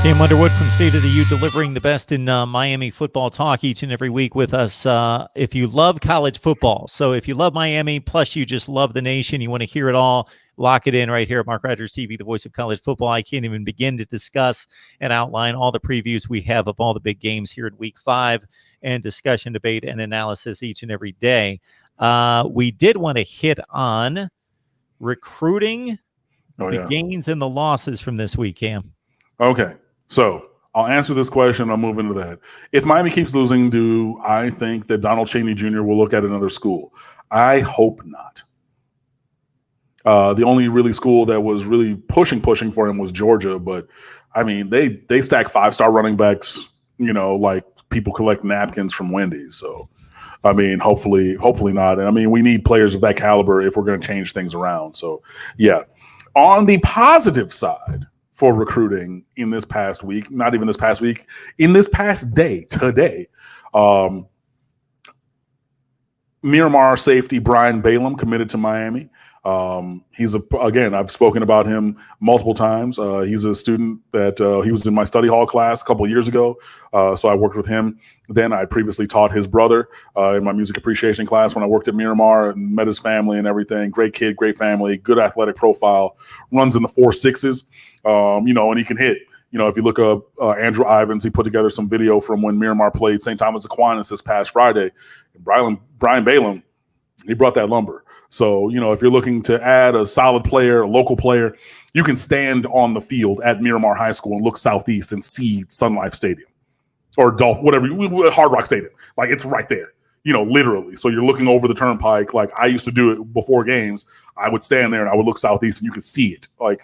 Cam Underwood from State of the U, delivering the best in Miami football talk each and every week with us. If you love college football, so if you love Miami, plus you just love the nation, you want to hear it all, lock it in right here at MarkRogersTV, the voice of college football. I can't even begin to discuss and outline all the previews we have of all the big games here in week 5 and discussion, debate, and analysis each and every day. We did want to hit on recruiting, the gains and the losses from this week, Cam. Okay. So I'll answer this question. I'll move into that. If Miami keeps losing, do I think that Donald Chaney Jr. will look at another school? I hope not. The only really school that was really pushing for him was Georgia. But, I mean, they stack 5-star running backs, like people collect napkins from Wendy's. So, I mean, hopefully not. And, I mean, we need players of that caliber if we're going to change things around. So, yeah. On the positive side, for recruiting in this past week, not even this past week, in this past day, today, Miramar safety Brian Balam committed to Miami. Again, I've spoken about him multiple times. He's a student that he was in my study hall class a couple of years ago. So I worked with him. Then I previously taught his brother in my music appreciation class when I worked at Miramar and met his family and everything. Great kid, great family, good athletic profile, runs in the 4.6s, and he can hit. If you look up Andrew Ivins, he put together some video from when Miramar played St. Thomas Aquinas this past Friday. Brian Baylin, he brought that lumber. So, if you're looking to add a solid player, a local player, you can stand on the field at Miramar High School and look southeast and see Sun Life Stadium or Hard Rock Stadium. Like, it's right there, literally. So you're looking over the turnpike. Like, I used to do it before games. I would stand there and I would look southeast and you can see it. Like,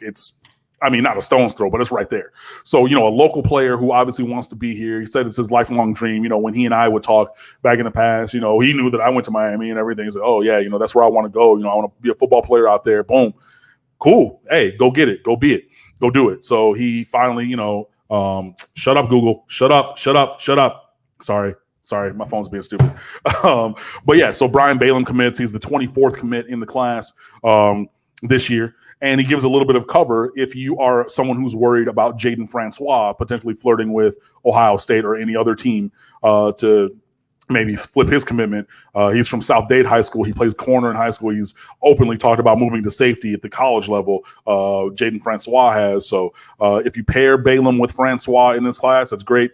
not a stone's throw, but it's right there. So, a local player who obviously wants to be here. He said it's his lifelong dream. When he and I would talk back in the past, he knew that I went to Miami and everything. He said, oh, yeah, that's where I want to go. I want to be a football player out there. Boom. Cool. Hey, go get it. Go be it. Go do it. So he finally, shut up, Google. Shut up. Sorry. My phone's being stupid. But yeah, so Brian Baylin commits. He's the 24th commit in the class this year. And he gives a little bit of cover if you are someone who's worried about Jaden Francois potentially flirting with Ohio State or any other team to maybe flip his commitment. He's from South Dade High School. He plays corner in high school. He's openly talked about moving to safety at the college level. Jaden Francois has. So if you pair Baylin with Francois in this class, that's great.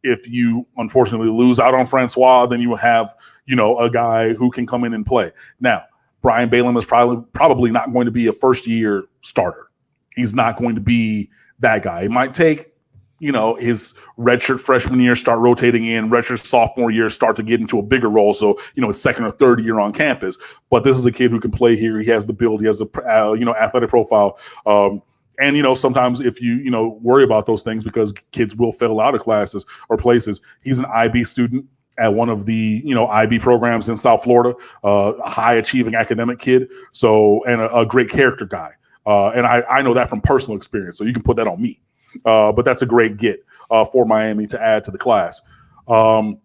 If you unfortunately lose out on Francois, then you have, a guy who can come in and play. Now, Brian Baylin is probably not going to be a first-year starter. He's not going to be that guy. It might take, his redshirt freshman year, start rotating in, redshirt sophomore year, start to get into a bigger role. So, his second or third year on campus. But this is a kid who can play here. He has the build. He has the, athletic profile. And, sometimes if you, worry about those things because kids will fail out of classes or places, he's an IB student at one of the, IB programs in South Florida, a high-achieving academic kid, so and a great character guy. And I know that from personal experience, so you can put that on me. But that's a great get for Miami to add to the class. And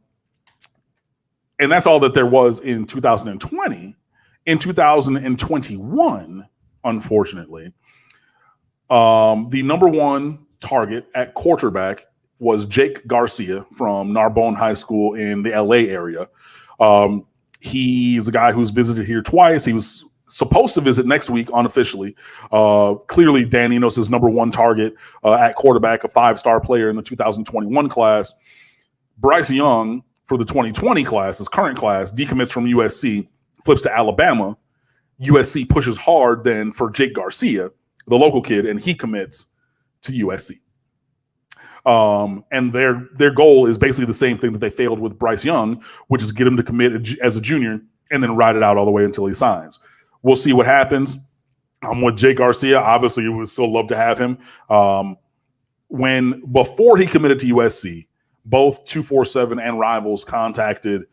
that's all that there was in 2020. In 2021, unfortunately, the number one target at quarterback was Jake Garcia from Narbonne High School in the LA area. He's a guy who's visited here twice. He was supposed to visit next week unofficially. Clearly, Dan Enos is number one target at quarterback, a 5-star player in the 2021 class. Bryce Young for the 2020 class, his current class, decommits from USC, flips to Alabama. USC pushes hard then for Jake Garcia, the local kid, and he commits to USC. And their goal is basically the same thing that they failed with Bryce Young, which is get him to commit as a junior and then ride it out all the way until he signs. We'll see what happens. With Jake Garcia, obviously, we would still love to have him. Before he committed to USC, both 247 and Rivals contacted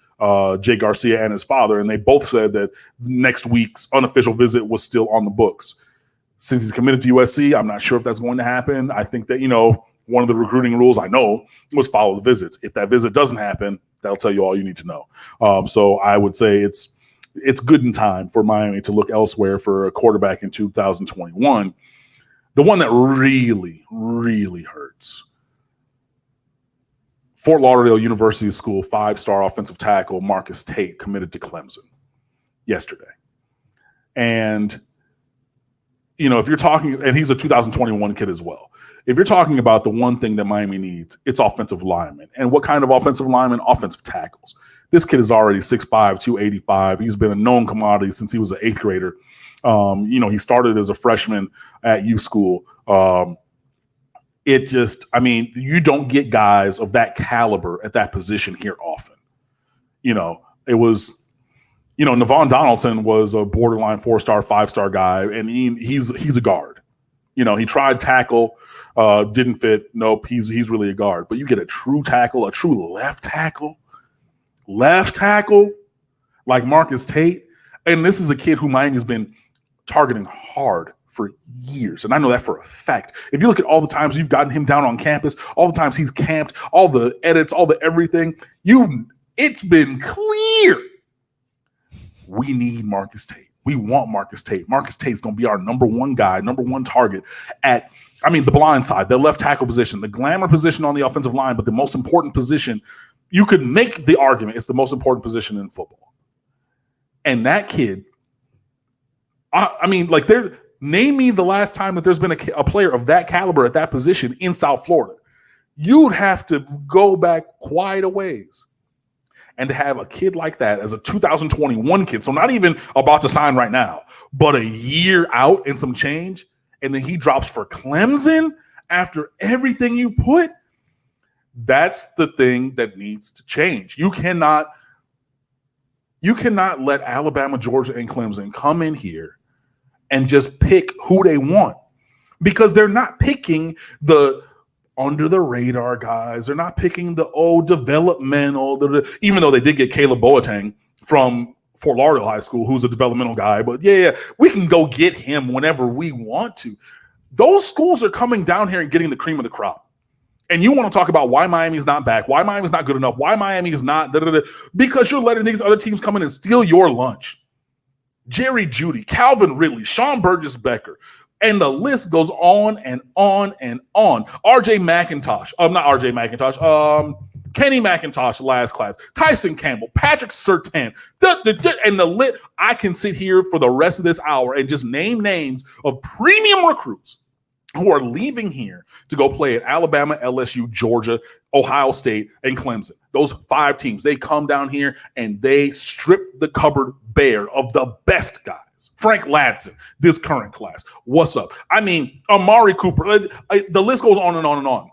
Jake Garcia and his father, and they both said that next week's unofficial visit was still on the books. Since he's committed to USC, I'm not sure if that's going to happen. I think that, one of the recruiting rules I know was follow the visits. If that visit doesn't happen, that'll tell you all you need to know. So I would say it's good in time for Miami to look elsewhere for a quarterback in 2021. The one that really, really hurts Fort Lauderdale University School 5-star offensive tackle Marcus Tate committed to Clemson yesterday. And, you know, if you're talking, and he's a 2021 kid as well. If you're talking about the one thing that Miami needs, it's offensive linemen. And what kind of offensive linemen? Offensive tackles. This kid is already 6'5", 285. He's been a known commodity since he was an 8th grader. You know, he started as a freshman at U School. It just, I mean, you don't get guys of that caliber at that position here often. You know, it was, you know, Navon Donaldson was a borderline 4-star, 5-star guy, and he's a guard. You know, he tried tackle, didn't fit. Nope, he's really a guard. But you get a true tackle, a true left tackle like Marcus Tate. And this is a kid who Miami's been targeting hard for years. And I know that for a fact. If you look at all the times you've gotten him down on campus, all the times he's camped, all the edits, all the everything, it's been clear. We need Marcus Tate. We want Marcus Tate. Marcus Tate's going to be our number one guy, number one target at, I mean, the blind side, the left tackle position, the glamour position on the offensive line, but the most important position, you could make the argument it's the most important position in football. And that kid, I mean, like, name me the last time that there's been a player of that caliber at that position in South Florida. You'd have to go back quite a ways. And to have a kid like that as a 2021 kid, so not even about to sign right now, but a year out and some change, and then he drops for Clemson after everything you put, that's the thing that needs to change. You cannot let Alabama, Georgia, and Clemson come in here and just pick who they want, because they're not picking the under the radar guys. They're not picking the developmental, even though they did get Caleb Boateng from Fort Lauderdale High School, who's a developmental guy. But yeah, we can go get him whenever we want to. Those schools are coming down here and getting the cream of the crop. And you want to talk about why Miami's not back, why Miami's not good enough, why Miami's not, because you're letting these other teams come in and steal your lunch. Jerry Jeudy, Calvin Ridley, Sean Burgess-Becker, and the list goes on and on and on. Kenny McIntosh, last class, Tyson Campbell, Patrick Surtain, and the list. I can sit here for the rest of this hour and just name names of premium recruits who are leaving here to go play at Alabama, LSU, Georgia, Ohio State, and Clemson. Those 5 teams, they come down here and they strip the cupboard bare of the best guys. Frank Ladson, this current class. What's up? I mean, Amari Cooper. The list goes on and on and on.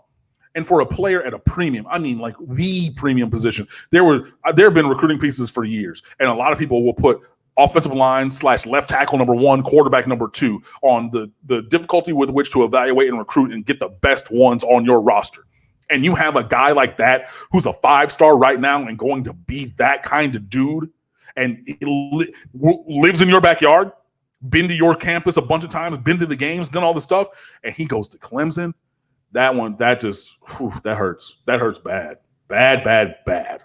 And for a player at a premium, I mean, like the premium position, there have been recruiting pieces for years. And a lot of people will put offensive line / left tackle number 1, quarterback number 2 on the difficulty with which to evaluate and recruit and get the best ones on your roster. And you have a guy like that who's a 5-star right now and going to be that kind of dude, and he lives in your backyard, been to your campus a bunch of times, been to the games, done all this stuff, and he goes to Clemson. That hurts. That hurts bad. Bad.